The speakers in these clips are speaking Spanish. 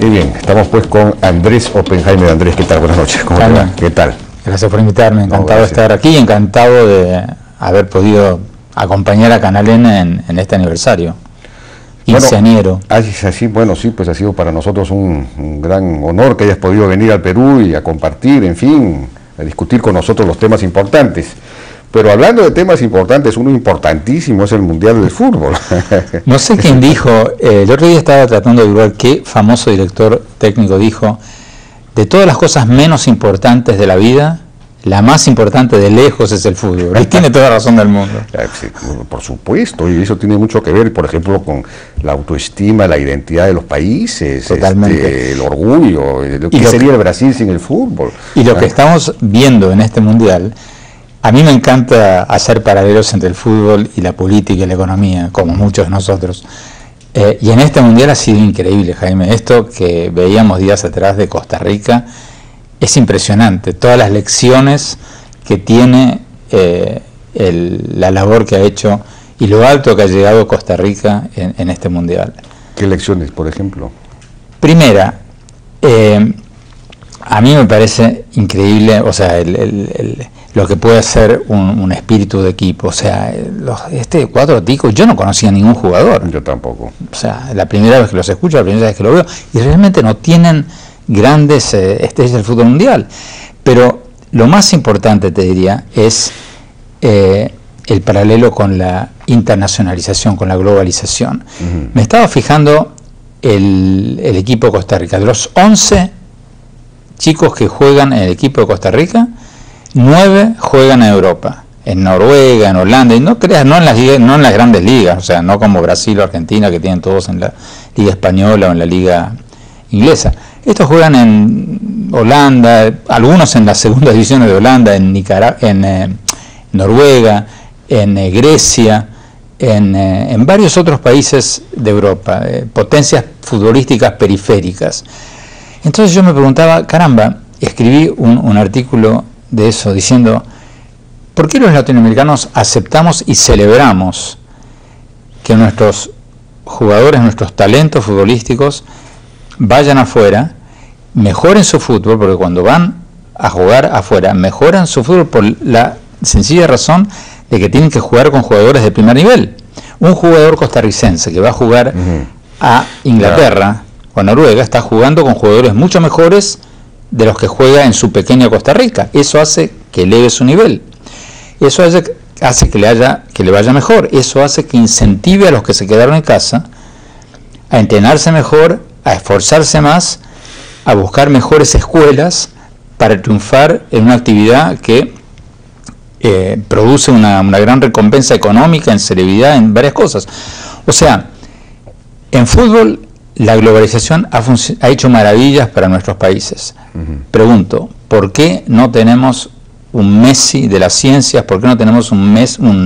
Qué bien, estamos pues con Andrés Oppenheimer. Andrés, ¿qué tal? Buenas noches, ¿cómo te va? ¿Qué tal? Gracias por invitarme, encantado de estar aquí, encantado de haber podido acompañar a Canal N en este aniversario quinceañero. Bueno, sí, pues ha sido para nosotros un gran honor que hayas podido venir al Perú y a compartir, en fin, a discutir con nosotros los temas importantes. Pero hablando de temas importantes, uno importantísimo es el Mundial del Fútbol. No sé quién dijo, el otro día estaba tratando de ver qué famoso director técnico dijo: de todas las cosas menos importantes de la vida, la más importante de lejos es el fútbol. Y tiene toda la razón del mundo. Sí, por supuesto, y eso tiene mucho que ver, por ejemplo, con la autoestima, la identidad de los países, el orgullo, ¿qué sería el Brasil sin el fútbol? Y lo que estamos viendo en este Mundial, a mí me encanta hacer paralelos entre el fútbol y la política y la economía, como muchos de nosotros. Y en este Mundial ha sido increíble, Jaime. Esto que veíamos días atrás de Costa Rica es impresionante. Todas las lecciones que tiene la labor que ha hecho y lo alto que ha llegado Costa Rica en este Mundial. ¿Qué lecciones, por ejemplo? Primera, a mí me parece increíble, o sea, lo que puede hacer un espíritu de equipo. O sea, este cuatro ticos, yo no conocía a ningún jugador. Yo tampoco. O sea, la primera vez que los escucho, la primera vez que lo veo, y realmente no tienen grandes estrellas del fútbol mundial. Pero lo más importante, te diría, es el paralelo con la internacionalización, con la globalización. Me estaba fijando el equipo de Costa Rica. De los 11 chicos que juegan en el equipo de Costa Rica, 9 juegan en Europa, en Noruega, en Holanda, y no creas, no en las grandes ligas, o sea, no como Brasil o Argentina, que tienen todos en la Liga Española o en la Liga Inglesa. Estos juegan en Holanda, algunos en las segundas divisiones de Holanda, en Noruega, en Grecia, en varios otros países de Europa, potencias futbolísticas periféricas. Entonces yo me preguntaba, caramba, escribí un artículo de eso diciendo: ¿por qué los latinoamericanos aceptamos y celebramos que nuestros jugadores, nuestros talentos futbolísticos vayan afuera, mejoren su fútbol? Porque cuando van a jugar afuera, mejoran su fútbol por la sencilla razón de que tienen que jugar con jugadores de primer nivel. Un jugador costarricense que va a jugar a Inglaterra o a Noruega está jugando con jugadores mucho mejores de los que juega en su pequeña Costa Rica. Eso hace que eleve su nivel. Eso hace que le vaya mejor. Eso hace que incentive a los que se quedaron en casa a entrenarse mejor, a esforzarse más, a buscar mejores escuelas para triunfar en una actividad que produce una gran recompensa económica, en celebridad, en varias cosas. O sea, en fútbol la globalización ha hecho maravillas para nuestros países. Pregunto, ¿por qué no tenemos un Messi de las ciencias? ¿Por qué no tenemos un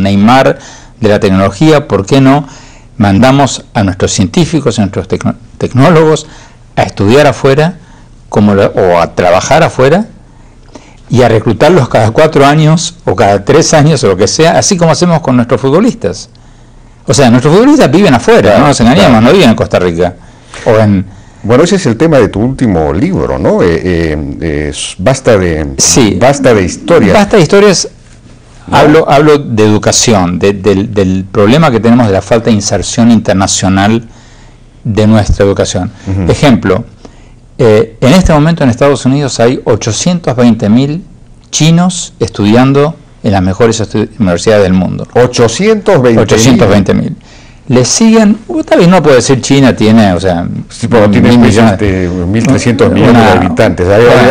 Neymar de la tecnología? ¿Por qué no mandamos a nuestros científicos, a nuestros tecnólogos a estudiar afuera o a trabajar afuera y a reclutarlos cada 4 años o cada 3 años o lo que sea, así como hacemos con nuestros futbolistas? O sea, nuestros futbolistas viven afuera, no nos engañemos, no viven en Costa Rica. Bueno, ese es el tema de tu último libro, ¿no? Basta de historias. Basta de historias. ¿No? Hablo de educación, del problema que tenemos de la falta de inserción internacional de nuestra educación. Ejemplo, en este momento en Estados Unidos hay 820.000 chinos estudiando en las mejores universidades del mundo. 820.000. Le siguen, tal vez no puedo decir China tiene, o sea, sí, pero tiene 1.300 millones de habitantes,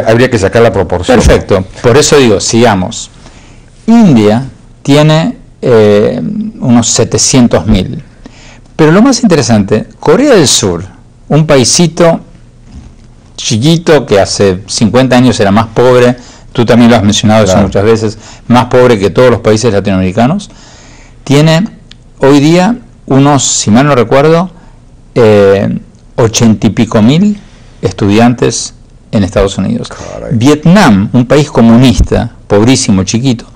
habría que sacar la proporción. Perfecto, por eso digo, sigamos. India tiene unos 700.000, pero lo más interesante, Corea del Sur, un paisito chiquito que hace 50 años era más pobre, tú también lo has mencionado eso muchas veces, más pobre que todos los países latinoamericanos, tiene hoy día unos, si mal no recuerdo, 80 y pico mil estudiantes en Estados Unidos. Caray. Vietnam, un país comunista, pobrísimo, chiquito,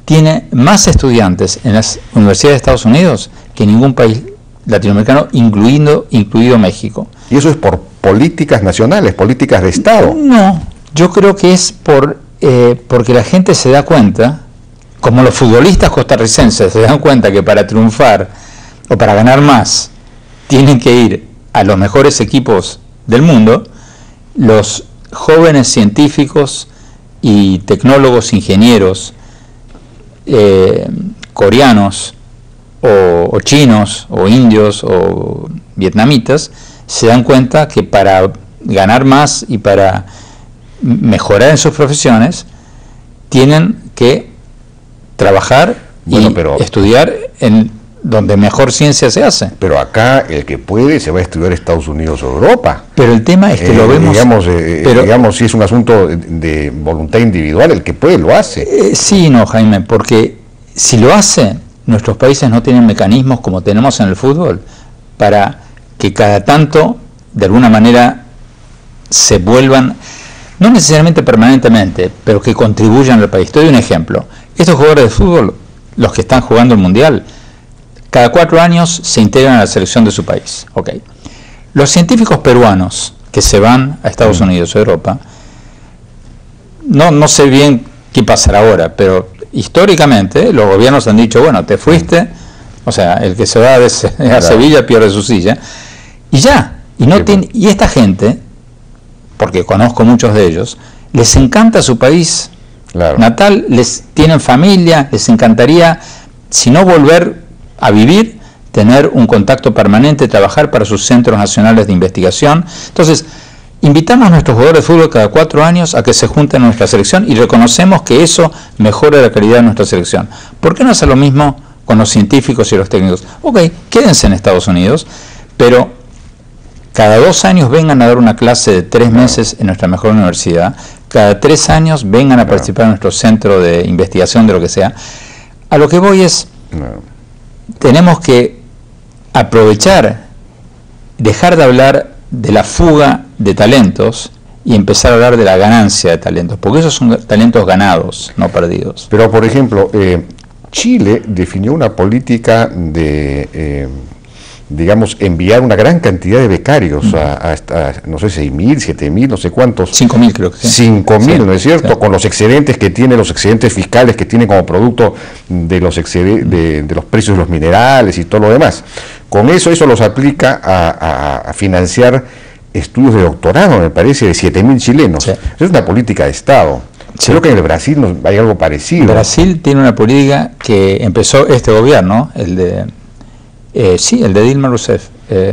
tiene más estudiantes en las universidades de Estados Unidos que ningún país latinoamericano, incluido México. ¿Y eso es por políticas nacionales, políticas de Estado? No, yo creo que es porque la gente se da cuenta, como los futbolistas costarricenses se dan cuenta que para triunfar o para ganar más tienen que ir a los mejores equipos del mundo. Los jóvenes científicos y tecnólogos, ingenieros coreanos o chinos o indios o vietnamitas se dan cuenta que para ganar más y para mejorar en sus profesiones tienen que trabajar y estudiar en donde mejor ciencia se hace. Pero acá el que puede se va a estudiar Estados Unidos o Europa. Pero el tema es que lo vemos... Digamos, si es un asunto de voluntad individual, el que puede lo hace. Sí, no, Jaime, porque si lo hace, nuestros países no tienen mecanismos como tenemos en el fútbol para que cada tanto, de alguna manera, se vuelvan, no necesariamente permanentemente, pero que contribuyan al país. Te doy un ejemplo. Estos jugadores de fútbol, los que están jugando el Mundial, cada 4 años se integran a la selección de su país. Okay. Los científicos peruanos que se van a Estados Unidos o Europa, no sé bien qué pasará ahora, pero históricamente los gobiernos han dicho, bueno, te fuiste, o sea, el que se va a Sevilla pierde su silla, y ya. Y esta gente, porque conozco muchos de ellos, les encanta su país natal, tienen familia, les encantaría, si no volver a vivir, tener un contacto permanente, trabajar para sus centros nacionales de investigación. Entonces, invitamos a nuestros jugadores de fútbol cada 4 años a que se junten a nuestra selección y reconocemos que eso mejora la calidad de nuestra selección. ¿Por qué no hacer lo mismo con los científicos y los técnicos? Ok, quédense en Estados Unidos, pero cada 2 años vengan a dar una clase de 3 meses en nuestra mejor universidad, cada 3 años vengan a participar en nuestro centro de investigación de lo que sea. A lo que voy es, tenemos que aprovechar, dejar de hablar de la fuga de talentos y empezar a hablar de la ganancia de talentos, porque esos son talentos ganados, no perdidos. Pero, por ejemplo, Chile definió una política de, digamos, enviar una gran cantidad de becarios a no sé, 6.000, 7.000, no sé cuántos. 5.000 creo que sí. 5.000, ¿no es cierto? Sí. Con los excedentes que tiene, los excedentes fiscales que tiene como producto de los de los precios de los minerales y todo lo demás. Con eso los aplica a financiar estudios de doctorado, me parece, de 7.000 chilenos. Sí. Es una política de Estado. Sí. Creo que en el Brasil hay algo parecido. Brasil tiene una política que empezó este gobierno, el de Dilma Rousseff.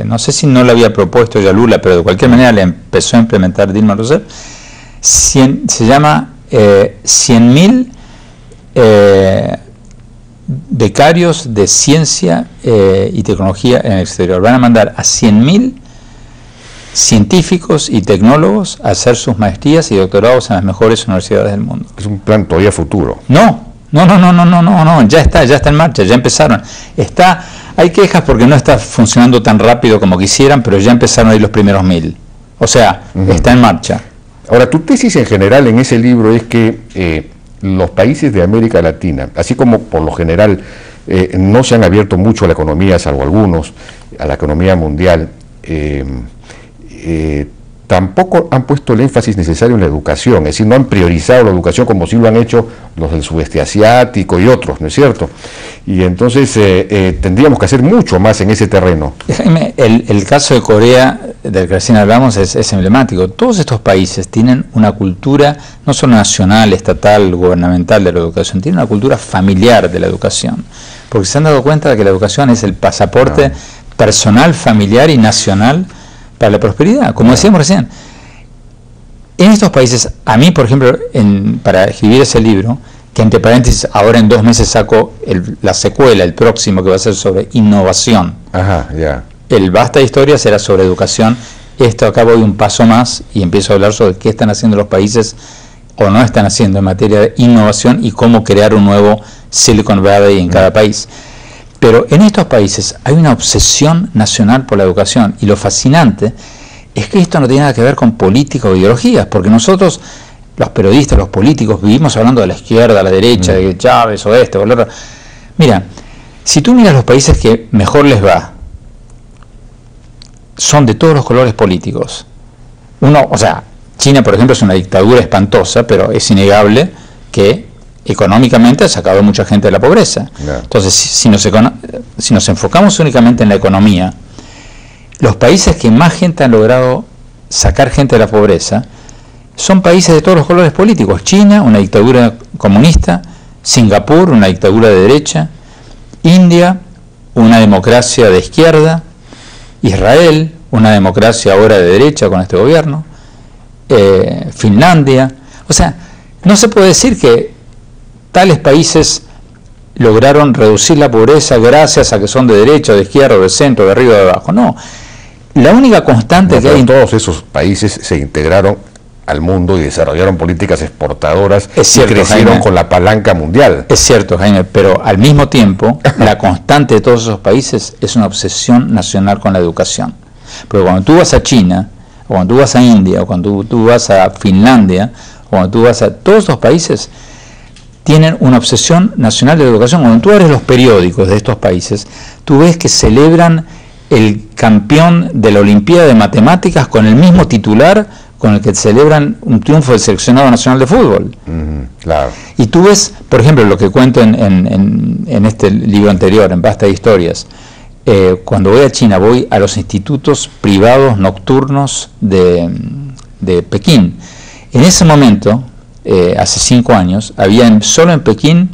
No sé si no la había propuesto ya Lula, pero de cualquier manera le empezó a implementar Dilma Rousseff. Se llama 100.000 becarios de ciencia y tecnología en el exterior. Van a mandar a 100.000 científicos y tecnólogos a hacer sus maestrías y doctorados en las mejores universidades del mundo. Es un plan todavía futuro. No, ya está en marcha, ya empezaron. Hay quejas porque no está funcionando tan rápido como quisieran, pero ya empezaron a ir los primeros 1.000. O sea, está en marcha. Ahora, tu tesis en general en ese libro es que los países de América Latina, así como por lo general no se han abierto mucho a la economía, salvo algunos, a la economía mundial, tampoco han puesto el énfasis necesario en la educación, es decir, no han priorizado la educación como sí lo han hecho los del sudeste asiático y otros, ¿no es cierto? Y entonces tendríamos que hacer mucho más en ese terreno. Jaime, el caso de Corea, del que recién hablamos, es emblemático. Todos estos países tienen una cultura, no solo nacional, estatal, gubernamental de la educación, tienen una cultura familiar de la educación, porque se han dado cuenta de que la educación es el pasaporte personal, familiar y nacional para la prosperidad, como decíamos recién. En estos países, a mí, por ejemplo, para escribir ese libro, que entre paréntesis, ahora en 2 meses saco la secuela, el próximo, que va a ser sobre innovación. El Basta de Historia será sobre educación. Esto acá voy un paso más y empiezo a hablar sobre qué están haciendo los países o no están haciendo en materia de innovación y cómo crear un nuevo Silicon Valley en cada país. Pero en estos países hay una obsesión nacional por la educación, y lo fascinante es que esto no tiene nada que ver con política o ideologías, porque nosotros, los periodistas, los políticos, vivimos hablando de la izquierda, a la derecha, de Chávez o o el otro. Mira, si tú miras los países que mejor les va, son de todos los colores políticos. O sea, China, por ejemplo, es una dictadura espantosa, pero es innegable que económicamente ha sacado a mucha gente de la pobreza. Yeah. Entonces, si nos enfocamos únicamente en la economía, los países que más gente han logrado sacar gente de la pobreza son países de todos los colores políticos. China, una dictadura comunista; Singapur, una dictadura de derecha; India, una democracia de izquierda; Israel, una democracia ahora de derecha con este gobierno; Finlandia. O sea, no se puede decir que tales países lograron reducir la pobreza gracias a que son de derecha, de izquierda, de centro, de arriba, de abajo. No. La única constante que hay en todos esos países se integraron al mundo y desarrollaron políticas exportadoras y crecieron, Jaime, con la palanca mundial. Es cierto, Jaime, pero al mismo tiempo la constante de todos esos países es una obsesión nacional con la educación. Porque cuando tú vas a China, o cuando tú vas a India, o cuando tú vas a Finlandia, o cuando tú vas a todos estos países, tienen una obsesión nacional de la educación. Cuando tú abres los periódicos de estos países, tú ves que celebran el campeón de la Olimpiada de Matemáticas con el mismo titular con el que celebran un triunfo del seleccionado nacional de fútbol. Claro. Y tú ves, por ejemplo, lo que cuento en este libro anterior, en Basta de Historias. Cuando voy a China, voy a los institutos privados nocturnos de Pekín. En ese momento, hace 5 años, había solo en Pekín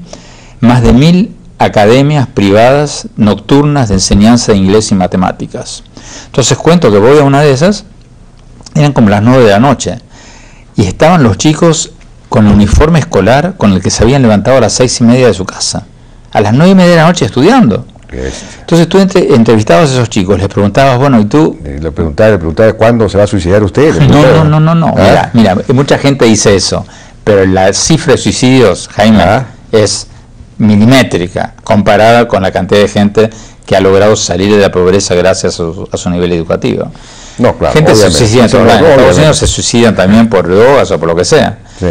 más de 1000 academias privadas nocturnas de enseñanza de inglés y matemáticas. Entonces cuento que voy a una de esas, eran como las 9 de la noche, y estaban los chicos con el uniforme escolar con el que se habían levantado a las 6:30 de su casa, a las 9:30 de la noche estudiando. Entonces tú entrevistabas a esos chicos, les preguntabas, bueno, ¿y tú? Le preguntaba cuándo se va a suicidar usted. No. ¿Ah? Mira, mucha gente dice eso, pero la cifra de suicidios, Jaime, es milimétrica comparada con la cantidad de gente que ha logrado salir de la pobreza gracias a su nivel educativo. No, claro. Gente se suicida en Estados Unidos, se suicidan también por drogas o por lo que sea. Sí.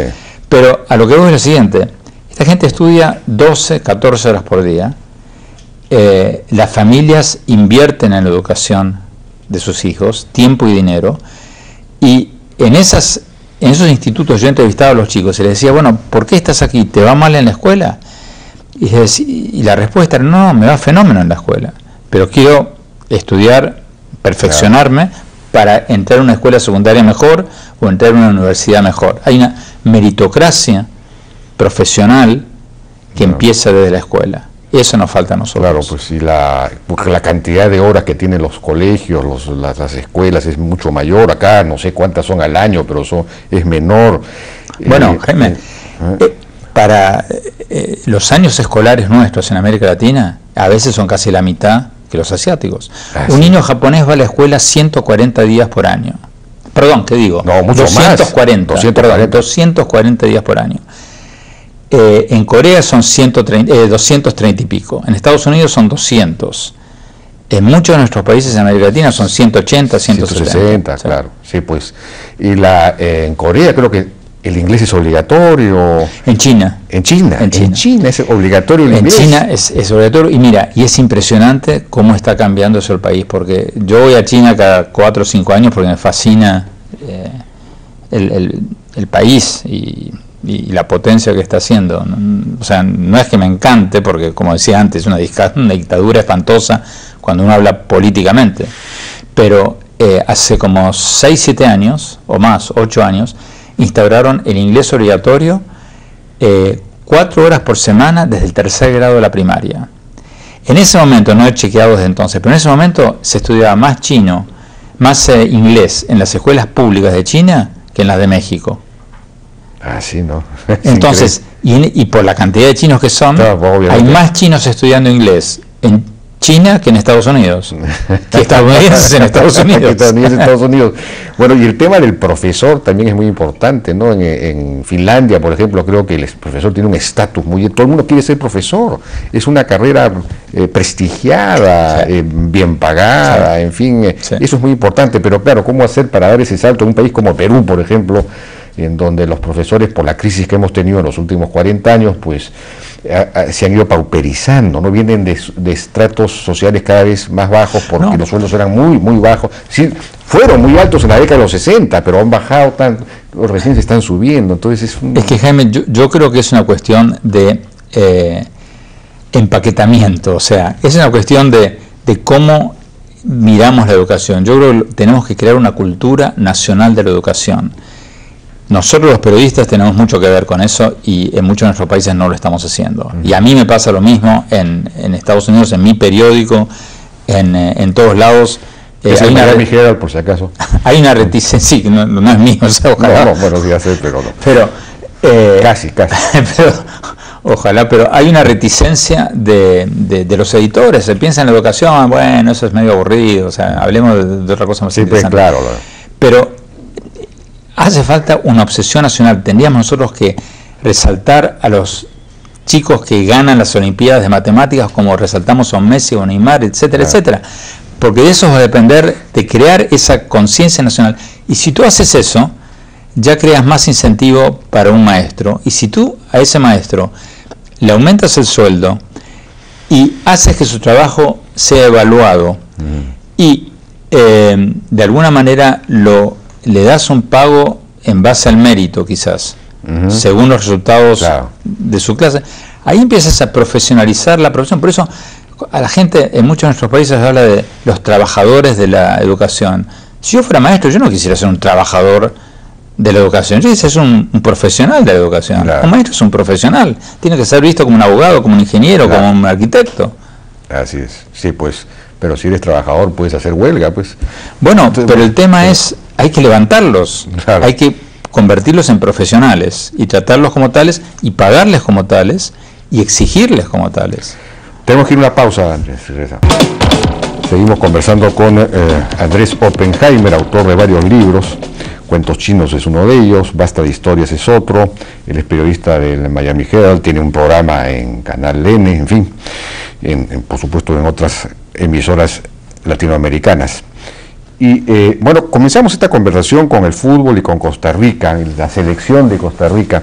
Pero a lo que voy es lo siguiente: esta gente estudia 12, 14 horas por día. Las familias invierten en la educación de sus hijos, tiempo y dinero, y en esos institutos yo entrevistaba a los chicos y les decía, bueno, ¿por qué estás aquí? ¿Te va mal en la escuela? Y la respuesta era, no, me va fenómeno en la escuela, pero quiero estudiar, perfeccionarme para entrar a una escuela secundaria mejor o entrar a una universidad mejor. Hay una meritocracia profesional que empieza desde la escuela. Eso nos falta a nosotros. Claro, pues y porque la cantidad de horas que tienen los colegios, las escuelas es mucho mayor. Acá no sé cuántas son al año, pero es menor. Bueno, Jaime, para los años escolares nuestros en América Latina, a veces son casi la mitad que los asiáticos. Un niño japonés va a la escuela 140 días por año. Perdón, ¿qué digo? No, mucho 240, más. 240 días por año. En Corea son 230 y pico. En Estados Unidos son 200. En muchos de nuestros países en América Latina son 180, 160, claro. Sí, pues. Y en Corea creo que el inglés es obligatorio. En China es obligatorio el inglés. En China es obligatorio. Y mira, y es impresionante cómo está cambiando eso el país, porque yo voy a China cada 4 o 5 años porque me fascina el país y la potencia que está haciendo. O sea, no es que me encante, porque como decía antes, es una dictadura espantosa cuando uno habla políticamente, pero hace como 6, 7 años, o más, 8 años, instauraron el inglés obligatorio 4 horas por semana desde el 3er grado de la primaria. En ese momento, no he chequeado desde entonces, pero en ese momento se estudiaba más chino, más inglés en las escuelas públicas de China que en las de México. Ah, sí, ¿no? Entonces, y por la cantidad de chinos que son, claro, hay más chinos estudiando inglés en China que en Estados Unidos, que estadounidenses en Estados Unidos. Bueno, y el tema del profesor también es muy importante, ¿no? En Finlandia, por ejemplo, creo que el profesor tiene un estatus todo el mundo quiere ser profesor, es una carrera prestigiada, bien pagada, en fin, eso es muy importante, pero claro, ¿cómo hacer para dar ese salto en un país como Perú, por ejemplo, en donde los profesores, por la crisis que hemos tenido en los últimos 40 años, pues se han ido pauperizando, ¿no? Vienen de estratos sociales cada vez más bajos porque los sueldos eran muy bajos. Sí, fueron muy altos en la década de los 60, pero han bajado tanto, recién se están subiendo. Entonces es que, Jaime, yo creo que es una cuestión de empaquetamiento, o sea, es una cuestión de cómo miramos la educación. Yo creo que tenemos que crear una cultura nacional de la educación. Nosotros los periodistas tenemos mucho que ver con eso y en muchos de nuestros países no lo estamos haciendo. Y a mí me pasa lo mismo en Estados Unidos, en mi periódico, en todos lados. Es el Miami Herald, por si acaso. Hay una reticencia, sí, no es mío, o sea, ojalá. No, bueno, sí, sé, pero no. Pero, casi. Pero, ojalá, pero hay una reticencia de los editores. Se piensa en la educación, bueno, eso es medio aburrido, o sea, hablemos de otra cosa más interesante. Pues, claro. Pero hace falta una obsesión nacional. Tendríamos nosotros que resaltar a los chicos que ganan las Olimpiadas de Matemáticas, como resaltamos a Messi o Neymar, etcétera, etcétera. Porque de eso va a depender de crear esa conciencia nacional. Y si tú haces eso, ya creas más incentivo para un maestro. Y si tú a ese maestro le aumentas el sueldo y haces que su trabajo sea evaluado y de alguna manera le das un pago en base al mérito, quizás, según los resultados de su clase, ahí empiezas a profesionalizar la profesión. Por eso a la gente en muchos de nuestros países habla de los trabajadores de la educación. Si yo fuera maestro, yo no quisiera ser un trabajador de la educación, yo quisiera ser un profesional de la educación. Claro. Un maestro es un profesional, tiene que ser visto como un abogado, como un ingeniero, como un arquitecto. Así es, sí, pues, pero si eres trabajador puedes hacer huelga, pues. Bueno, entonces, pero el tema es, hay que levantarlos, hay que convertirlos en profesionales y tratarlos como tales y pagarles como tales y exigirles como tales. Tenemos que ir a una pausa, Andrés. Seguimos conversando con Andrés Oppenheimer, autor de varios libros. Cuentos chinos es uno de ellos, Basta de historias es otro. Él es periodista del Miami Herald, tiene un programa en Canal N, en fin, por supuesto en otras emisoras latinoamericanas. Y bueno, comenzamos esta conversación con el fútbol y con Costa Rica, la selección de Costa Rica.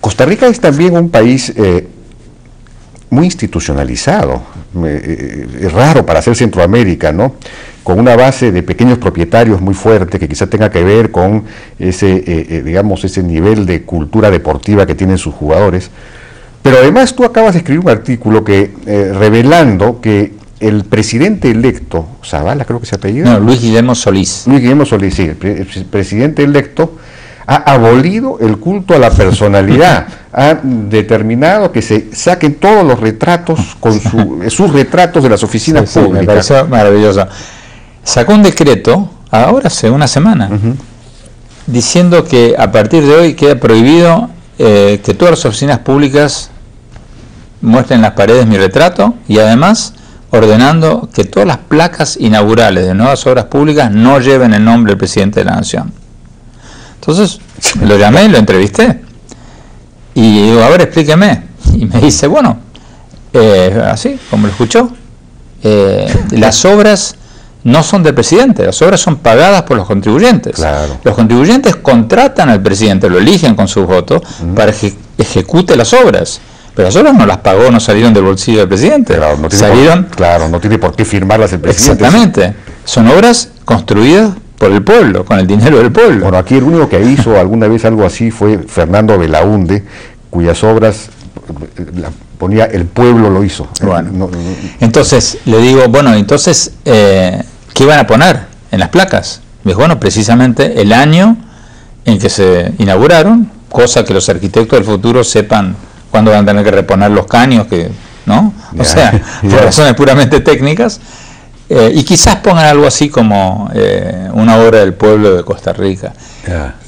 Costa Rica es también un país muy institucionalizado, es raro para ser Centroamérica, ¿no? Con una base de pequeños propietarios muy fuerte que quizá tenga que ver con ese, digamos, ese nivel de cultura deportiva que tienen sus jugadores. Pero además tú acabas de escribir un artículo que revelando que el presidente electo, Zavala creo que se apellida. No, Luis Guillermo Solís. Luis Guillermo Solís, sí, el presidente electo ha abolido el culto a la personalidad, ha determinado que se saquen todos los retratos, con sus retratos de las oficinas públicas. Me pareció maravilloso. Sacó un decreto, ahora hace una semana, diciendo que a partir de hoy queda prohibido que todas las oficinas públicas muestren en las paredes mi retrato y además ordenando que todas las placas inaugurales de nuevas obras públicas no lleven el nombre del presidente de la nación. Entonces lo llamé y lo entrevisté y digo, a ver, explíqueme. Y me dice, bueno, así como lo escuchó, las obras no son del presidente, las obras son pagadas por los contribuyentes. Claro. Los contribuyentes contratan al presidente, lo eligen con sus votos para que ejecute las obras. Pero las obras no las pagó, no salieron del bolsillo del presidente. Claro, no tiene por qué firmarlas el presidente. Exactamente. Son obras construidas por el pueblo, con el dinero del pueblo. Bueno, aquí el único que hizo alguna vez algo así fue Fernando Belaúnde, cuyas obras ponía el pueblo lo hizo. Bueno, entonces le digo, bueno, entonces, ¿qué van a poner en las placas? Me dijo, bueno, precisamente el año en que se inauguraron, cosa que los arquitectos del futuro sepan cuándo van a tener que reponer los caños, ¿no? O sea, por razones puramente técnicas. Y quizás pongan algo así como una obra del pueblo de Costa Rica.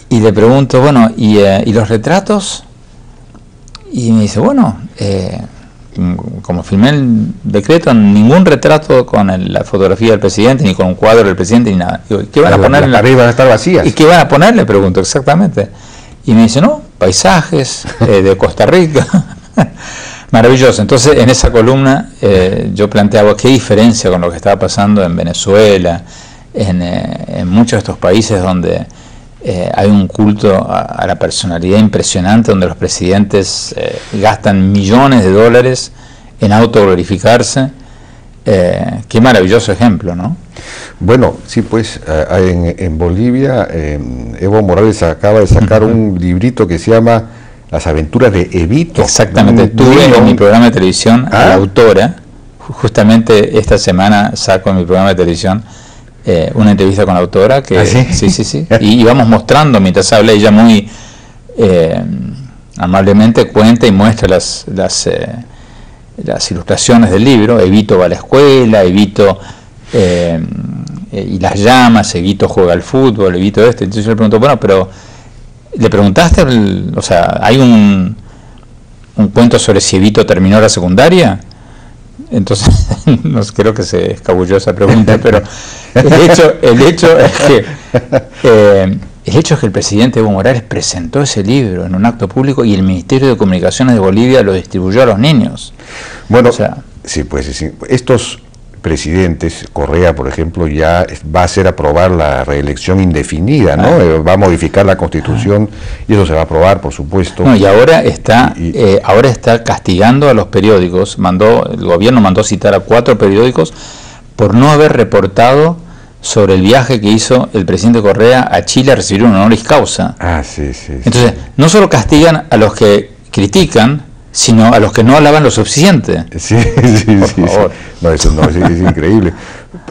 Y le pregunto, bueno, ¿y los retratos? Y me dice, bueno, como firmé el decreto, ningún retrato con la fotografía del presidente, ni con un cuadro del presidente, ni nada. Digo, ¿qué van a poner? Las paredes van a estar vacías. ¿Y qué van a poner? Le pregunto exactamente. Y me dice, no, paisajes de Costa Rica. Maravilloso. Entonces, en esa columna yo planteaba qué diferencia con lo que estaba pasando en Venezuela, en muchos de estos países donde hay un culto a la personalidad impresionante donde los presidentes gastan millones de dólares en autoglorificarse. Qué maravilloso ejemplo, ¿no? Bueno, sí, pues en Bolivia Evo Morales acaba de sacar un librito que se llama Las aventuras de Evito. Exactamente, tuve en mi programa de televisión a la autora, justamente esta semana saco en mi programa de televisión una entrevista con la autora que sí, y vamos mostrando mientras habla ella muy amablemente cuenta y muestra las ilustraciones del libro. Evito va a la escuela, Evito y las llamas, Evito juega al fútbol, Evito esto. Entonces yo le pregunto, bueno, pero le preguntaste, o sea, hay un cuento sobre si Evito terminó la secundaria. Entonces no creo que se escabulló esa pregunta, pero el hecho es que el presidente Evo Morales presentó ese libro en un acto público y el Ministerio de Comunicaciones de Bolivia lo distribuyó a los niños. Bueno, o sea, sí, pues sí, estos presidentes, Correa, por ejemplo, ya va a hacer aprobar la reelección indefinida, ¿no? Va a modificar la Constitución y eso se va a aprobar, por supuesto. No, y ahora está castigando a los periódicos. El gobierno mandó citar a 4 periódicos por no haber reportado sobre el viaje que hizo el presidente Correa a Chile a recibir un honoris causa. Sí. Entonces, no solo castigan a los que critican, sino a los que no alaban lo suficiente. Sí. No, eso no, es increíble.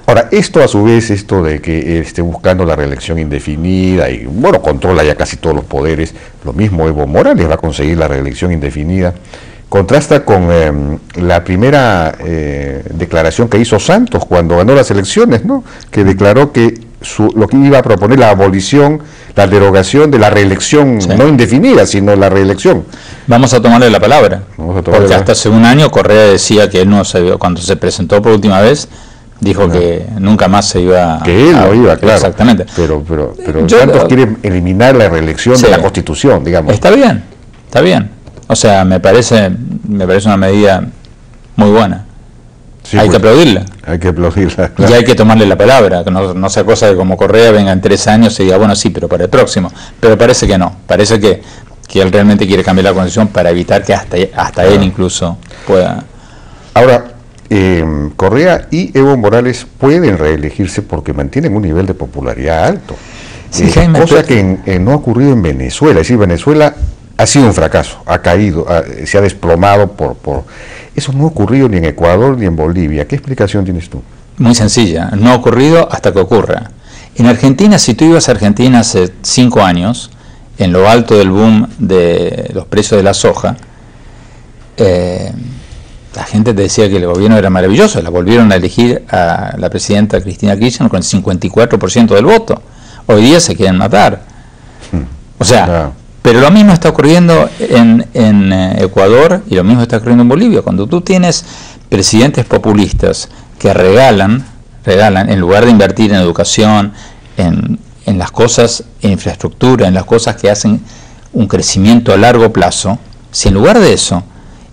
Ahora, esto a su vez, esto de que esté buscando la reelección indefinida y, bueno, controla ya casi todos los poderes, lo mismo Evo Morales va a conseguir la reelección indefinida, contrasta con la primera declaración que hizo Santos cuando ganó las elecciones, ¿no? Que declaró que lo que iba a proponer la abolición, la derogación de la reelección no indefinida, sino la reelección. Vamos a tomarle la palabra, porque hasta hace un año Correa decía que él no sabía, cuando se presentó por última vez, dijo que nunca más se iba que él no iba, claro. Exactamente. Pero Santos quiere eliminar la reelección de la Constitución, digamos. Está bien. O sea, me parece una medida muy buena. Sí, hay que aplaudirla. Hay que aplaudirla, claro. Y hay que tomarle la palabra, que no sea cosa de como Correa venga en 3 años y diga, bueno, sí, pero para el próximo. Pero parece que no. Parece que él realmente quiere cambiar la Constitución para evitar que hasta él incluso pueda. Ahora, Correa y Evo Morales pueden reelegirse porque mantienen un nivel de popularidad alto. Sí, Jaime, cosa que no ha ocurrido en Venezuela. Es decir, Venezuela ha sido un fracaso, ha caído, se ha desplomado por... Eso no ha ocurrido ni en Ecuador ni en Bolivia. ¿Qué explicación tienes tú? Muy sencilla, no ha ocurrido hasta que ocurra. En Argentina, si tú ibas a Argentina hace 5 años, en lo alto del boom de los precios de la soja, la gente te decía que el gobierno era maravilloso. La volvieron a elegir a la presidenta Cristina Kirchner con el 54% del voto. Hoy día se quieren matar. O sea, pero lo mismo está ocurriendo en Ecuador y lo mismo está ocurriendo en Bolivia. Cuando tú tienes presidentes populistas que regalan en lugar de invertir en educación, en las cosas, en infraestructura, en las cosas que hacen un crecimiento a largo plazo, si en lugar de eso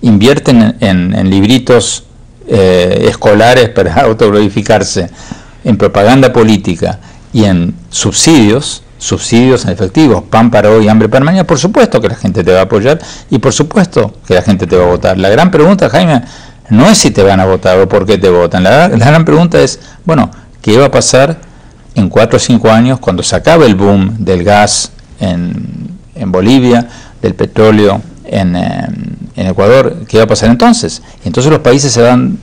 invierten en libritos escolares para autoglorificarse, en propaganda política y en subsidios en efectivo, pan para hoy, hambre para mañana, por supuesto que la gente te va a apoyar y por supuesto que la gente te va a votar. La gran pregunta, Jaime, no es si te van a votar o por qué te votan. La gran pregunta es, bueno, ¿qué va a pasar en 4 o 5 años cuando se acabe el boom del gas en Bolivia, del petróleo en Ecuador? ¿Qué va a pasar entonces? Y entonces los países se van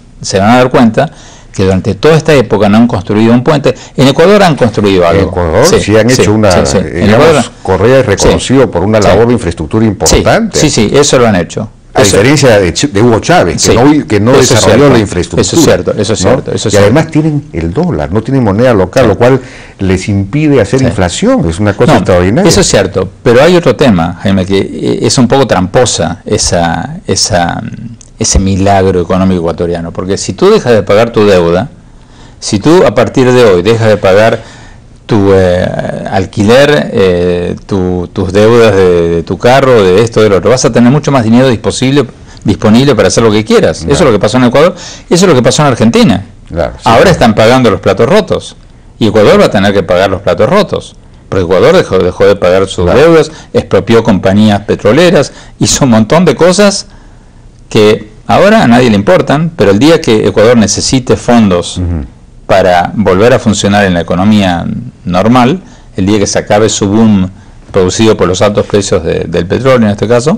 a dar cuenta que durante toda esta época no han construido un puente. En Ecuador han construido algo. En Ecuador sí han hecho una... Digamos, Correa es reconocido por una labor de infraestructura importante. Sí, eso lo han hecho. A diferencia de Hugo Chávez, que no desarrolló la infraestructura. Eso es cierto. Y además tienen el dólar, no tienen moneda local, lo cual les impide hacer inflación. Es una cosa extraordinaria. Eso es cierto, pero hay otro tema, Jaime, que es un poco tramposa ese milagro económico ecuatoriano, porque si tú dejas de pagar tu deuda, si tú a partir de hoy dejas de pagar tu alquiler, tus deudas de tu carro, de esto, de lo otro, vas a tener mucho más dinero disponible para hacer lo que quieras. Claro. Eso es lo que pasó en Ecuador, eso es lo que pasó en Argentina. Claro, ahora están pagando los platos rotos y Ecuador va a tener que pagar los platos rotos. Porque Ecuador dejó de pagar sus deudas, expropió compañías petroleras, hizo un montón de cosas que ahora a nadie le importan, pero el día que Ecuador necesite fondos para volver a funcionar en la economía normal, el día que se acabe su boom producido por los altos precios del petróleo en este caso.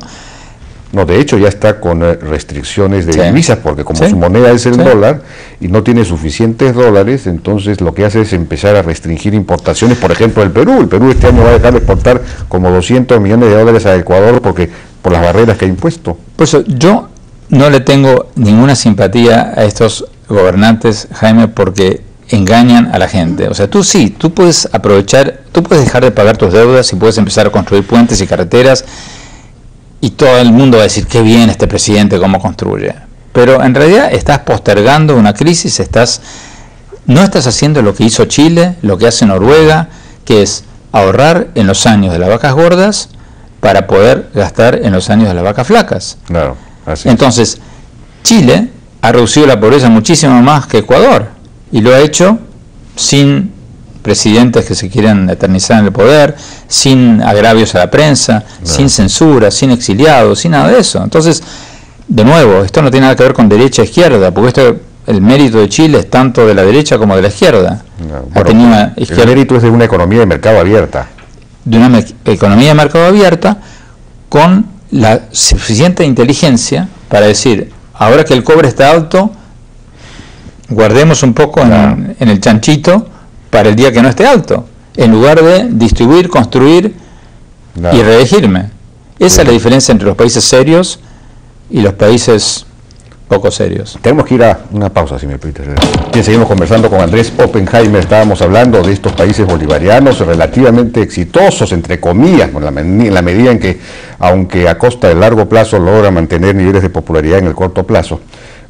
No, de hecho ya está con restricciones de divisas, porque como su moneda es el dólar y no tiene suficientes dólares, entonces lo que hace es empezar a restringir importaciones, por ejemplo el Perú. El Perú este año va a dejar de exportar como 200 millones de dólares a Ecuador por las barreras que ha impuesto. Por eso yo no le tengo ninguna simpatía a estos gobernantes, Jaime, porque engañan a la gente. O sea, tú puedes aprovechar, tú puedes dejar de pagar tus deudas y puedes empezar a construir puentes y carreteras y todo el mundo va a decir qué bien este presidente cómo construye. Pero en realidad estás postergando una crisis, no estás haciendo lo que hizo Chile, lo que hace Noruega, que es ahorrar en los años de las vacas gordas para poder gastar en los años de las vacas flacas. Claro, así. Entonces, Chile ha reducido la pobreza muchísimo más que Ecuador y lo ha hecho sin presidentes que se quieran eternizar en el poder, sin agravios a la prensa, sin censura, sin exiliados, sin nada de eso. Entonces, de nuevo, esto no tiene nada que ver con derecha e izquierda, porque el mérito de Chile es tanto de la derecha como de la izquierda. El mérito es de una economía de mercado abierta. De una economía de mercado abierta con la suficiente inteligencia para decir, ahora que el cobre está alto, guardemos un poco en el chanchito para el día que no esté alto, en lugar de distribuir, construir y reelegirme. Esa es la diferencia entre los países serios y los países poco serios. Tenemos que ir a una pausa, si me permite. Bien, seguimos conversando con Andrés Oppenheimer. Estábamos hablando de estos países bolivarianos relativamente exitosos, entre comillas, en la medida en que, aunque a costa del largo plazo, logran mantener niveles de popularidad en el corto plazo,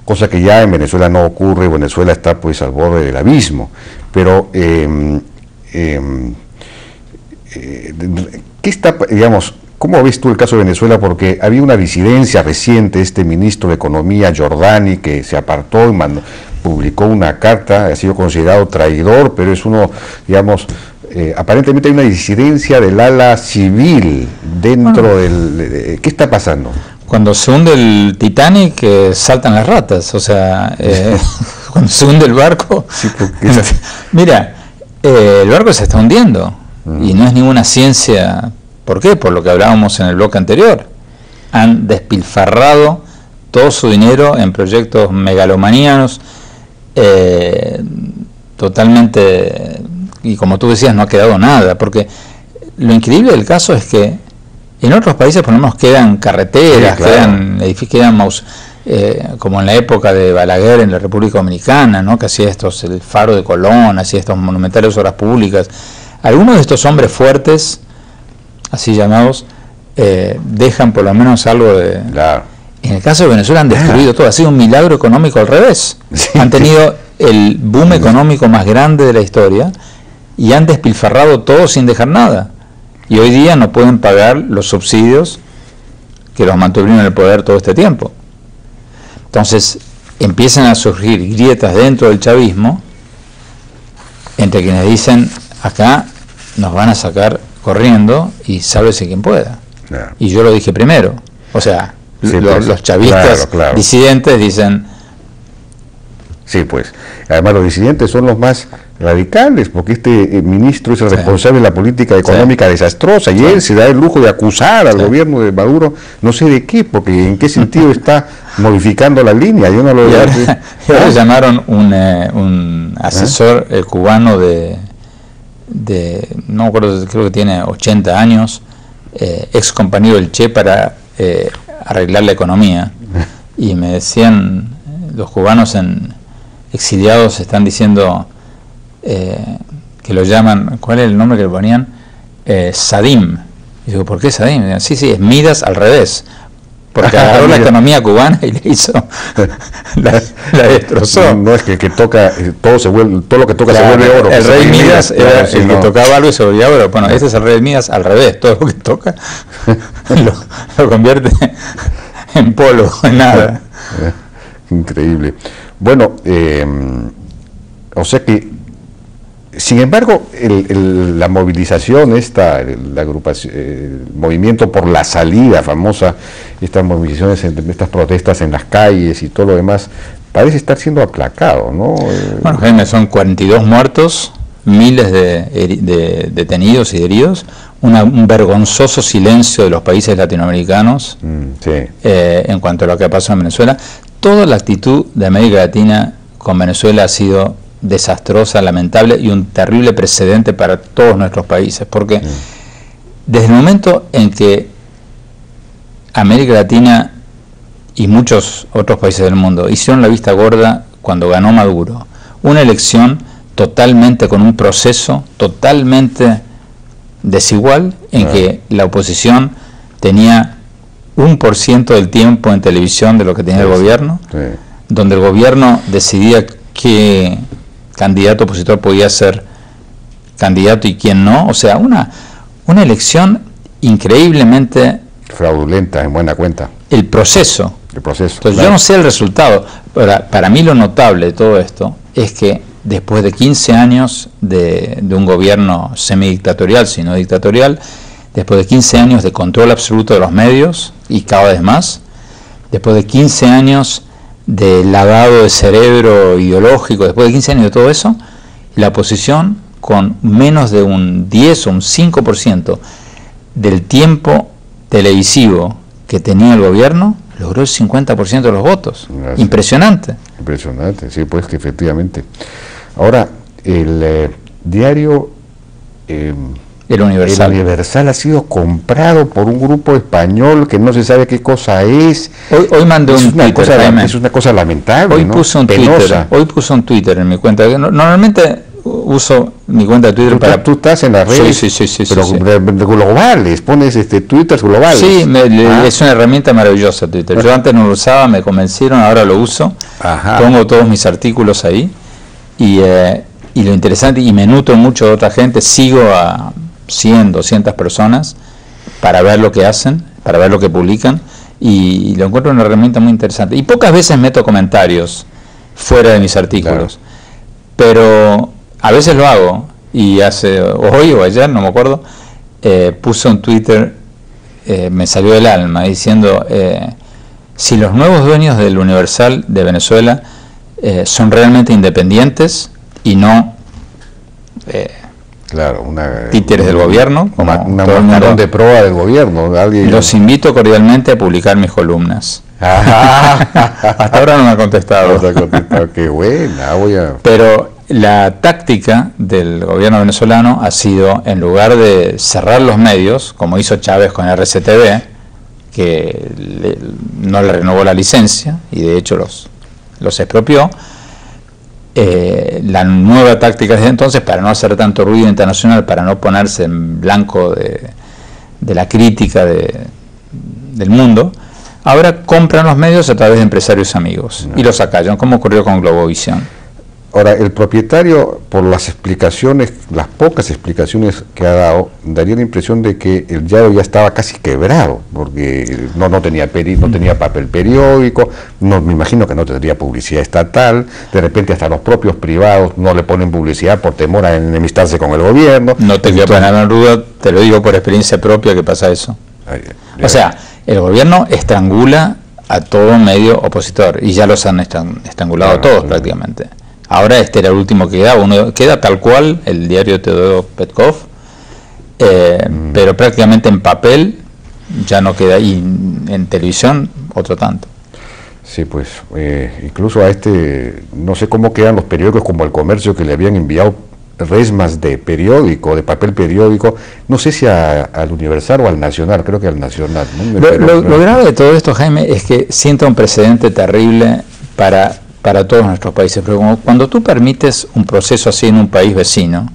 cosa que ya en Venezuela no ocurre. Venezuela está pues al borde del abismo. Pero, ¿qué está, digamos, cómo ves tú el caso de Venezuela? Porque había una disidencia reciente, este ministro de Economía, Giordani, que se apartó y publicó una carta, ha sido considerado traidor, pero es uno, digamos, aparentemente hay una disidencia del ala civil dentro ¿qué está pasando? Cuando se hunde el Titanic, saltan las ratas, o sea, cuando se hunde el barco, mira, el barco se está hundiendo y no es ninguna ciencia. ¿Por qué? Por lo que hablábamos en el bloque anterior. Han despilfarrado todo su dinero en proyectos megalomaníanos, totalmente, y como tú decías, no ha quedado nada, porque lo increíble del caso es que en otros países, por lo menos, quedan carreteras, quedan edificios, como en la época de Balaguer en la República Dominicana, ¿no? Que hacía el Faro de Colón, hacía estos monumentales obras públicas. Algunos de estos hombres fuertes, así llamados, dejan por lo menos algo de... En el caso de Venezuela han destruido todo, ha sido un milagro económico al revés. Han tenido el boom económico más grande de la historia y han despilfarrado todo sin dejar nada. Y hoy día no pueden pagar los subsidios que los mantuvieron en el poder todo este tiempo. Entonces empiezan a surgir grietas dentro del chavismo entre quienes dicen, acá nos van a sacar corriendo y sálvese quien pueda. Y yo lo dije primero. O sea, los chavistas disidentes dicen... Sí, pues. Además los disidentes son los más radicales, porque este ministro es el responsable de la política económica desastrosa, y él se da el lujo de acusar al gobierno de Maduro, no sé de qué, porque en qué sentido está modificando la línea. Yo no lo veo. Le llamaron un asesor cubano de no me acuerdo, creo que tiene 80 años, ex compañero del Che, para arreglar la economía, y me decían, los cubanos exiliados están diciendo que lo llaman, ¿cuál es el nombre que le ponían? Sadim. Y digo, ¿por qué Sadim? Y digo, sí, es Midas al revés, porque agarró la economía cubana y le hizo la destrozó. No es que toca, todo lo que toca se vuelve oro. El rey Midas era el que tocaba algo y se volvía oro. Bueno, este es el rey Midas al revés, todo lo que toca lo convierte en polvo, en nada. Increíble. Bueno, o sea que Sin embargo, la movilización, la agrupación, el movimiento por la salida famosa, estas movilizaciones, estas protestas en las calles y todo lo demás, parece estar siendo aplacado, ¿no? Bueno, Jaime, son 42 muertos, miles de detenidos y heridos, un vergonzoso silencio de los países latinoamericanos sí. En cuanto a lo que ha pasado en Venezuela. Toda la actitud de América Latina con Venezuela ha sido desastrosa, lamentable y un terrible precedente para todos nuestros países, porque desde el momento en que América Latina y muchos otros países del mundo hicieron la vista gorda cuando ganó Maduro, una elección totalmente con un proceso totalmente desigual, en que la oposición tenía 1% del tiempo en televisión de lo que tenía el gobierno, donde el gobierno decidía qué candidato opositor podía ser candidato y quién no, o sea, una elección increíblemente fraudulenta, en buena cuenta. El proceso. Entonces, claro. Yo no sé el resultado. Para mí lo notable de todo esto es que después de 15 años de un gobierno semidictatorial, si no dictatorial, después de 15 años de control absoluto de los medios, y cada vez más, después de 15 años de lavado de cerebro ideológico, después de 15 años de todo eso, la oposición, con menos de un 10 o un 5% del tiempo televisivo que tenía el gobierno, logró el 50% de los votos. Gracias. Impresionante. Impresionante, sí, pues que efectivamente. Ahora, el diario El Universal ha sido comprado por un grupo español que no se sabe qué cosa es. Hoy mandé un Twitter. Es una cosa lamentable, hoy ¿no? Puse un Twitter. Hoy puse un Twitter en mi cuenta. Normalmente uso mi cuenta de Twitter para... Tú estás en las redes, sí, pero globales, pones Twitters globales. Sí, es una herramienta maravillosa Twitter. Yo antes no lo usaba, me convencieron, ahora lo uso. Ajá. Pongo todos mis artículos ahí y lo interesante, y me nutro mucho de otra gente, sigo a 100, 200 personas para ver lo que hacen, para ver lo que publican, y lo encuentro una herramienta muy interesante. Y pocas veces meto comentarios fuera de mis artículos, pero a veces lo hago, y hoy o ayer, no me acuerdo, puse un Twitter, me salió del alma, diciendo, si los nuevos dueños del Universal de Venezuela son realmente independientes y no títeres del gobierno, como un marrón de proa del gobierno. Los invito cordialmente a publicar mis columnas. Hasta ahora no me ha contestado. Qué buena, Pero la táctica del gobierno venezolano ha sido, en lugar de cerrar los medios, como hizo Chávez con RCTV, que no le renovó la licencia y de hecho los expropió, la nueva táctica desde entonces, para no hacer tanto ruido internacional, para no ponerse en blanco de la crítica del mundo, ahora compran los medios a través de empresarios amigos y los acallan, como ocurrió con Globovisión. Ahora, el propietario, por las explicaciones, las pocas explicaciones que ha dado, daría la impresión de que el diario ya estaba casi quebrado, porque no tenía papel periódico, me imagino que no tendría publicidad estatal, de repente hasta los propios privados no le ponen publicidad por temor a enemistarse con el gobierno. No te voy a poner en duda, te lo digo por experiencia propia que pasa eso. O sea, el gobierno estrangula a todo medio opositor, y ya los han estrangulado todos prácticamente. Ahora este era el último que queda tal cual, el diario de Teodoro Petkov, pero prácticamente en papel ya no queda, y en televisión otro tanto. Sí, pues incluso no sé cómo quedan los periódicos como El Comercio, que le habían enviado resmas de periódico, de papel periódico, no sé si al Universal o al Nacional, creo que al Nacional, ¿no? Lo grave de todo esto, Jaime, es que sienta un precedente terrible para todos nuestros países, pero cuando tú permites un proceso así en un país vecino,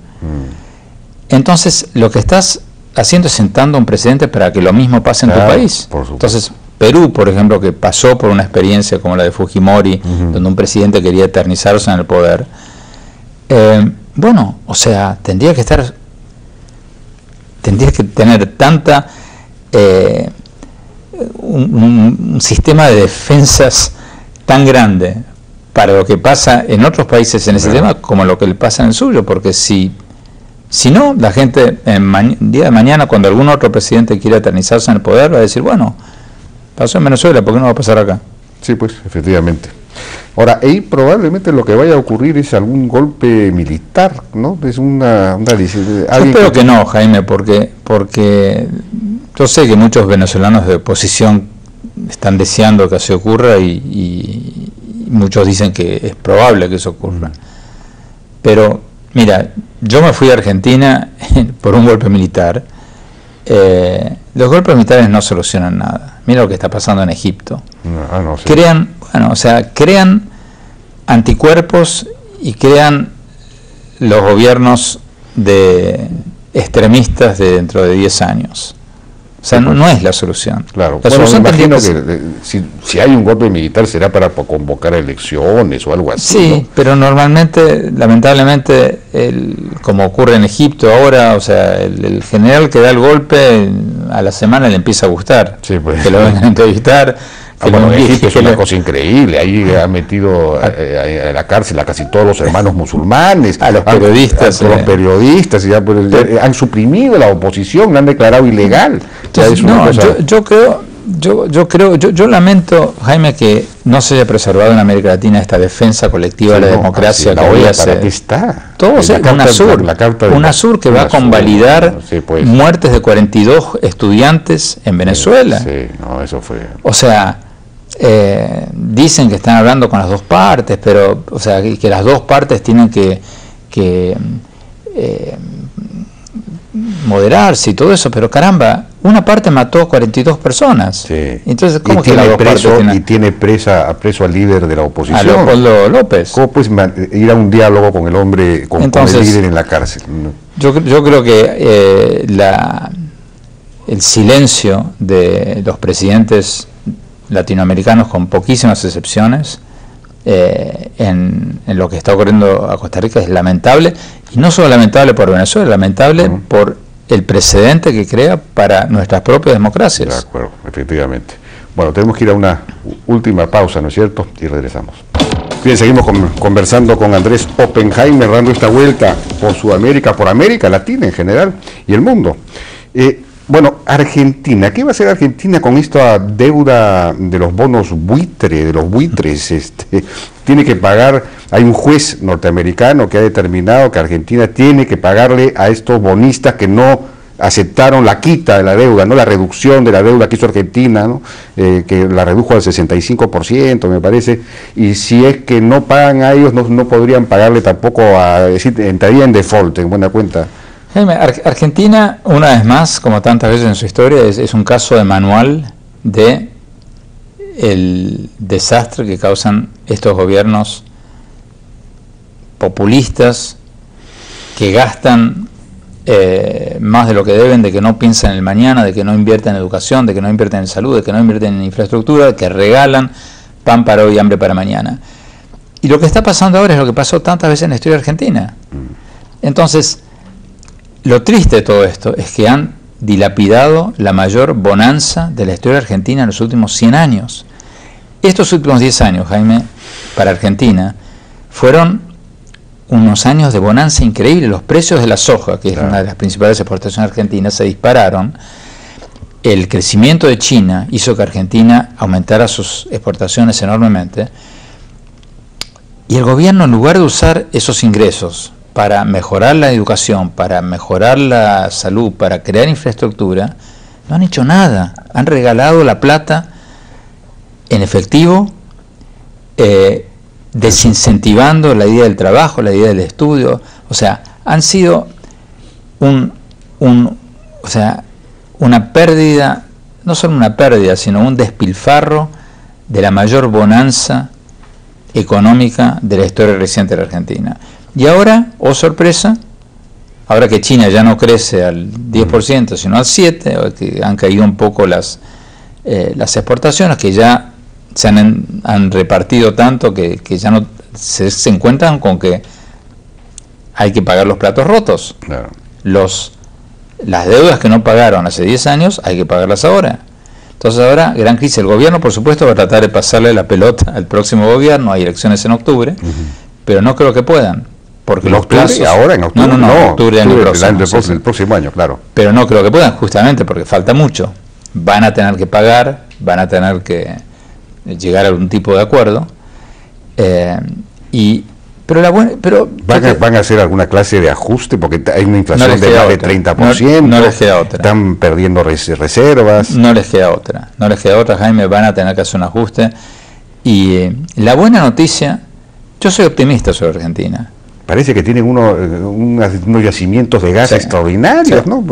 entonces lo que estás haciendo es sentando un precedente para que lo mismo pase en tu país. Entonces, Perú, por ejemplo, que pasó por una experiencia como la de Fujimori, donde un presidente quería eternizarse en el poder, bueno, o sea, tendría que tener tanta un sistema de defensas tan grande para lo que pasa en otros países en ese tema, como lo que le pasa en el suyo, porque si no, la gente día de mañana, cuando algún otro presidente quiera eternizarse en el poder, va a decir, bueno, pasó en Venezuela, ¿por qué no va a pasar acá? Sí, pues, efectivamente. Ahora, ahí probablemente lo que vaya a ocurrir es algún golpe militar, ¿no? Es una yo espero que no, Jaime, porque yo sé que muchos venezolanos de oposición están deseando que así ocurra y muchos dicen que es probable que eso ocurra. Pero, mira, yo me fui a Argentina por un golpe militar. Los golpes militares no solucionan nada. Mira lo que está pasando en Egipto. No sé. Crean anticuerpos y crean los gobiernos de extremistas de dentro de 10 años. O sea, no es la solución. Claro. La solución me imagino que si hay un golpe militar será para convocar elecciones o algo así. Sí, ¿no? pero normalmente, lamentablemente, como ocurre en Egipto ahora, o sea, el general que da el golpe a la semana le empieza a gustar. Sí, pues. Que lo vengan a entrevistar. Bueno, Egipto es una cosa increíble. Ahí ha metido a la cárcel a casi todos los hermanos musulmanes, a los periodistas, a los periodistas, y ya han suprimido la oposición, la han declarado ilegal. Entonces, yo lamento, Jaime, que no se haya preservado en América Latina esta defensa colectiva de la democracia que hoy hace. ¿Para qué está? Todo UNASUR que va a convalidar muertes de 42 estudiantes en Venezuela. Sí, no, eso fue. O sea, dicen que están hablando con las dos partes, pero, o sea, que las dos partes tienen que moderarse y todo eso, pero caramba, una parte mató a 42 personas. Sí. Entonces, ¿cómo que las dos partes y tiene preso al líder de la oposición? A Leopoldo López. ¿Cómo puedes ir a un diálogo con el hombre, con el líder en la cárcel? Yo creo que el silencio de los presidentes latinoamericanos, con poquísimas excepciones, en lo que está ocurriendo a Costa Rica es lamentable, y no solo lamentable por Venezuela, lamentable por el precedente que crea para nuestras propias democracias. De acuerdo, efectivamente. Bueno, tenemos que ir a una última pausa, ¿no es cierto? Y regresamos. Bien, seguimos conversando con Andrés Oppenheimer, dando esta vuelta por Sudamérica, por América Latina en general y el mundo. Bueno, Argentina, ¿qué va a hacer Argentina con esta deuda de los bonos buitres? Tiene que pagar, hay un juez norteamericano que ha determinado que Argentina tiene que pagarle a estos bonistas que no aceptaron la quita de la deuda, no la reducción de la deuda que hizo Argentina, ¿no? Que la redujo al 65%, me parece, y si es que no pagan a ellos, no podrían pagarle tampoco, entraría en default, en buena cuenta. Jaime, Argentina, una vez más, como tantas veces en su historia, es un caso de manual de el desastre que causan estos gobiernos populistas que gastan más de lo que deben, de que no piensan en el mañana, de que no invierten en educación, de que no invierten en salud, de que no invierten en infraestructura, que regalan pan para hoy y hambre para mañana. Y lo que está pasando ahora es lo que pasó tantas veces en la historia argentina. Entonces, lo triste de todo esto es que han dilapidado la mayor bonanza de la historia argentina en los últimos 100 años. Estos últimos 10 años, Jaime, para Argentina, fueron unos años de bonanza increíble. Los precios de la soja, que es una de las principales exportaciones argentinas, se dispararon. El crecimiento de China hizo que Argentina aumentara sus exportaciones enormemente. Y el gobierno, en lugar de usar esos ingresos para mejorar la educación, para mejorar la salud, para crear infraestructura, no han hecho nada. Han regalado la plata en efectivo, desincentivando la idea del trabajo, la idea del estudio. O sea, han sido una pérdida, no solo una pérdida, sino un despilfarro de la mayor bonanza económica de la historia reciente de la Argentina. Y ahora, oh sorpresa, ahora que China ya no crece al 10%, sino al 7%, que han caído un poco las exportaciones, que ya se han repartido tanto que ya no se encuentran con que hay que pagar los platos rotos. Claro. Las deudas que no pagaron hace 10 años hay que pagarlas ahora. Entonces ahora, gran crisis. El gobierno, por supuesto, va a tratar de pasarle la pelota al próximo gobierno. Hay elecciones en octubre, pero no creo que puedan. Porque los plazos... ¿Ahora en octubre? No, octubre del año próximo. El próximo año, claro. Pero no creo que puedan, justamente porque falta mucho. Van a tener que pagar, van a tener que llegar a algún tipo de acuerdo. Pero ¿Van a hacer alguna clase de ajuste? Porque hay una inflación de más de 30%. No les queda otra. Están perdiendo reservas. No les queda otra. No les queda otra, Jaime. Van a tener que hacer un ajuste. Y la buena noticia, yo soy optimista sobre Argentina. Parece que tienen unos yacimientos de gas extraordinarios, ¿no?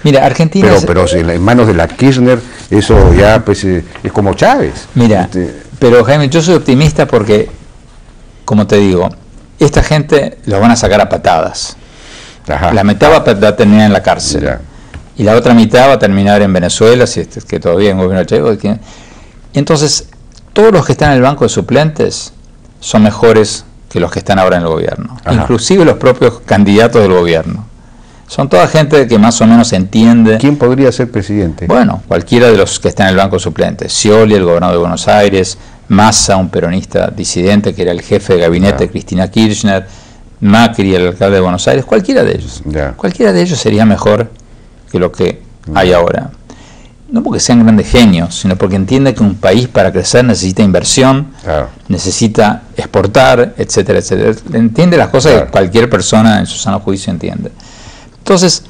Mira, Argentina... Pero en manos de la Kirchner, eso ya pues es como Chávez. Mira, pero Jaime, yo soy optimista porque, como te digo, esta gente los van a sacar a patadas. Ajá. La mitad va a terminar en la cárcel. Ya. Y la otra mitad va a terminar en Venezuela, si es que todavía hay un gobierno Chávez. Entonces, todos los que están en el banco de suplentes son mejores que los que están ahora en el gobierno. Ajá. Inclusive los propios candidatos del gobierno. Son toda gente que más o menos entiende. ¿Quién podría ser presidente? Bueno, cualquiera de los que están en el banco de suplentes. Scioli, el gobernador de Buenos Aires, Massa, un peronista disidente que era el jefe de gabinete de Cristina Kirchner, Macri, el alcalde de Buenos Aires, cualquiera de ellos. Cualquiera de ellos sería mejor que lo que hay ahora. No porque sean grandes genios, sino porque entiende que un país para crecer necesita inversión, necesita exportar, etcétera, etcétera. Entiende las cosas que cualquier persona en su sano juicio entiende. Entonces,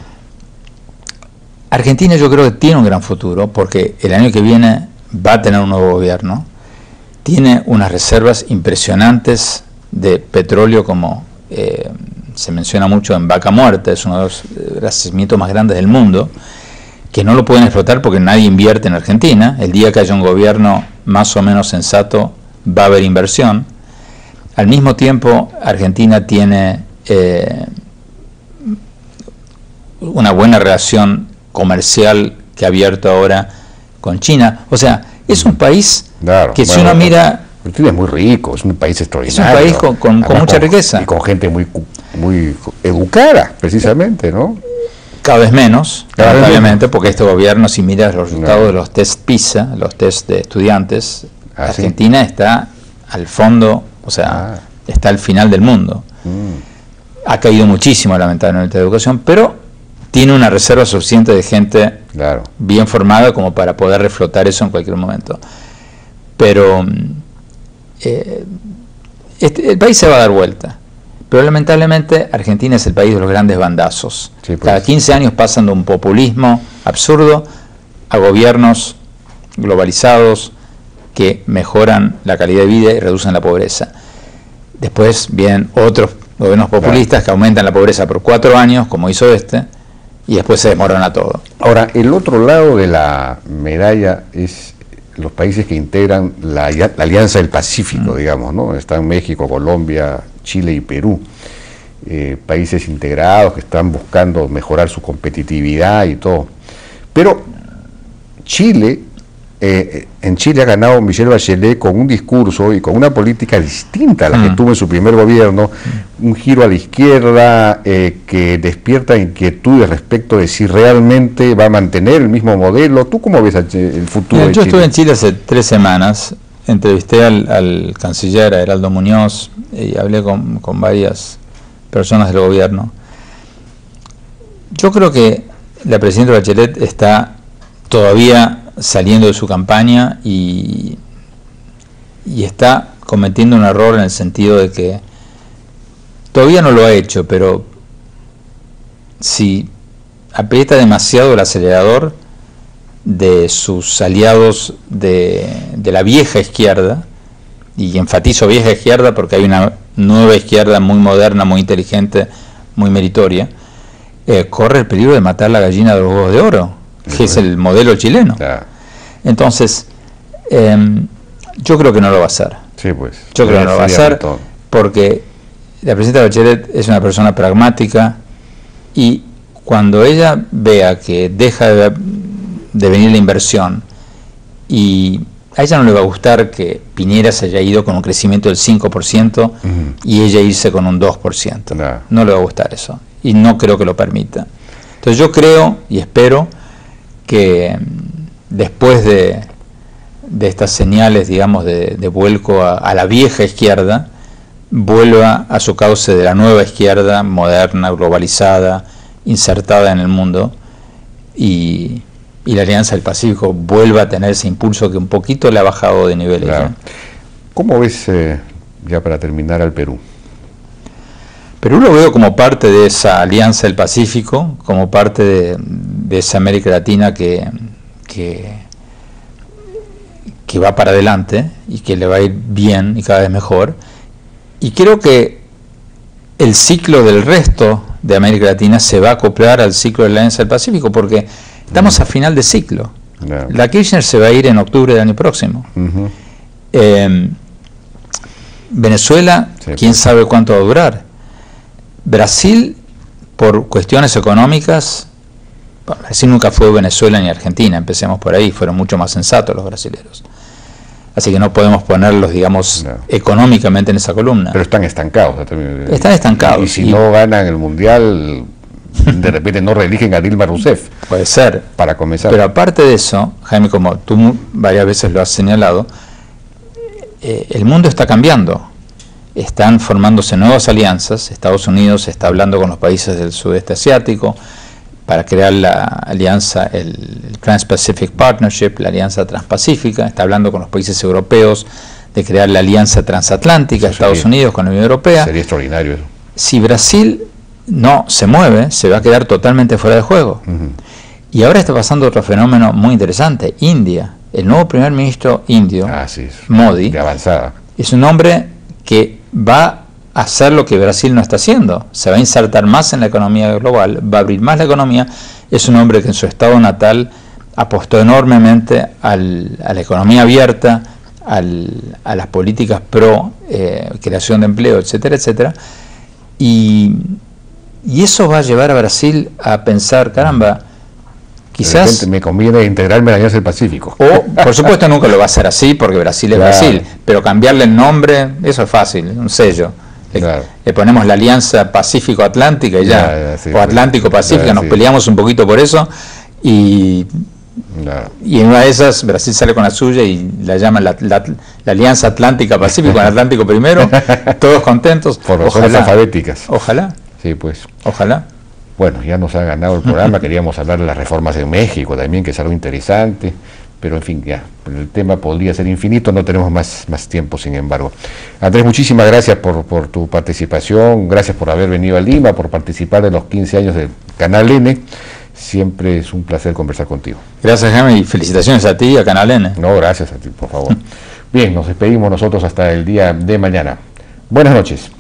Argentina yo creo que tiene un gran futuro, porque el año que viene va a tener un nuevo gobierno, tiene unas reservas impresionantes de petróleo, como se menciona mucho en Vaca Muerta, es uno de los yacimientos más grandes del mundo, que no lo pueden explotar porque nadie invierte en Argentina. El día que haya un gobierno más o menos sensato, va a haber inversión. Al mismo tiempo, Argentina tiene una buena relación comercial que ha abierto ahora con China. O sea, es un país que si uno mira... Argentina es muy rico, es un país extraordinario. Es un país con mucha riqueza. Y con gente muy educada, precisamente, ¿no? Cada vez menos, lamentablemente, porque este gobierno, si miras los resultados de los test PISA, los test de estudiantes, Argentina está al fondo, o sea, está al final del mundo. Ha caído muchísimo, lamentablemente, la educación, pero tiene una reserva suficiente de gente bien formada como para poder reflotar eso en cualquier momento. Pero el país se va a dar vuelta. Pero lamentablemente Argentina es el país de los grandes bandazos. Sí, pues. Cada 15 años pasan de un populismo absurdo a gobiernos globalizados que mejoran la calidad de vida y reducen la pobreza. Después vienen otros gobiernos populistas que aumentan la pobreza por 4 años, como hizo este, y después se desmorona todo. Ahora, el otro lado de la medalla es los países que integran la Alianza del Pacífico, digamos, ¿no? Están México, Colombia, Chile y Perú, países integrados que están buscando mejorar su competitividad y todo. Pero Chile, en Chile ha ganado Michelle Bachelet con un discurso y con una política distinta a la que tuvo en su primer gobierno, un giro a la izquierda que despierta inquietudes respecto de si realmente va a mantener el mismo modelo. ¿Tú cómo ves el futuro de Chile? Yo estuve en Chile hace 3 semanas, entrevisté al canciller, a Heraldo Muñoz, y hablé con varias personas del gobierno. Yo creo que la presidenta Bachelet está todavía saliendo de su campaña y está cometiendo un error en el sentido de que todavía no lo ha hecho, pero si aprieta demasiado el acelerador de sus aliados de la vieja izquierda, y enfatizo vieja izquierda porque hay una nueva izquierda muy moderna, muy inteligente, muy meritoria, corre el peligro de matar la gallina de los huevos de oro, que es el modelo chileno. Entonces, yo creo que no lo va a hacer. Sí, pues. Yo creo que no lo va a hacer porque la presidenta Bachelet es una persona pragmática y cuando ella vea que deja de venir la inversión y a ella no le va a gustar que Piñera se haya ido con un crecimiento del 5% y ella irse con un 2%. No le va a gustar eso y no creo que lo permita. Entonces yo creo y espero que después de estas señales, digamos, de vuelco a la vieja izquierda, vuelva a su cauce de la nueva izquierda, moderna, globalizada, insertada en el mundo, y la Alianza del Pacífico vuelva a tener ese impulso que un poquito le ha bajado de niveles. Claro. ¿No? ¿Cómo ves, ya para terminar, al Perú? Perú lo veo como parte de esa Alianza del Pacífico, como parte de esa América Latina que va para adelante y que le va a ir bien y cada vez mejor. Y creo que el ciclo del resto de América Latina se va a acoplar al ciclo de la Alianza del Pacífico, porque estamos a final de ciclo. No. La Kirchner se va a ir en octubre del año próximo. Venezuela, sí, quién sabe cuánto va a durar. Brasil, por cuestiones económicas, Brasil nunca fue Venezuela ni Argentina, empecemos por ahí, fueron mucho más sensatos los brasileños. Así que no podemos ponerlos, digamos, económicamente en esa columna. Pero están estancados. Están estancados. Y si no ganan el Mundial, de repente no reeligen a Dilma Rousseff. Puede ser. Para comenzar. Pero aparte de eso, Jaime, como tú varias veces lo has señalado, el mundo está cambiando. Están formándose nuevas alianzas. Estados Unidos está hablando con los países del sudeste asiático para crear la alianza, el Trans-Pacific Partnership, la alianza transpacífica. Está hablando con los países europeos de crear la alianza transatlántica, Estados Unidos con la Unión Europea. Sería extraordinario eso. Si Brasil no se mueve, se va a quedar totalmente fuera de juego. Y ahora está pasando otro fenómeno muy interesante. India, el nuevo primer ministro indio, Modi, de avanzada, es un hombre que va a hacer lo que Brasil no está haciendo. Se va a insertar más en la economía global, va a abrir más la economía. Es un hombre que en su estado natal apostó enormemente a la economía abierta, a las políticas pro creación de empleo, etcétera, etcétera. Y eso va a llevar a Brasil a pensar, caramba, quizás me conviene integrarme a la Alianza del Pacífico. O, por supuesto, nunca lo va a hacer así, porque Brasil es Brasil, pero cambiarle el nombre, eso es fácil, un sello. Le ponemos la Alianza Pacífico-Atlántica y ya, o Atlántico-Pacífica, nos peleamos un poquito por eso, y en una de esas Brasil sale con la suya y la llaman la Alianza Atlántica-Pacífico, con Atlántico primero, todos contentos. Por razones alfabéticas. Ojalá. Sí, pues. Ojalá. Bueno, ya nos ha ganado el programa, queríamos hablar de las reformas en México también, que es algo interesante, pero en fin, ya, el tema podría ser infinito, no tenemos más tiempo, sin embargo. Andrés, muchísimas gracias por tu participación, gracias por haber venido a Lima, por participar de los 15 años del Canal N, siempre es un placer conversar contigo. Gracias, Jaime, y felicitaciones a ti y a Canal N. No, gracias a ti, por favor. Bien, nos despedimos nosotros hasta el día de mañana. Buenas noches.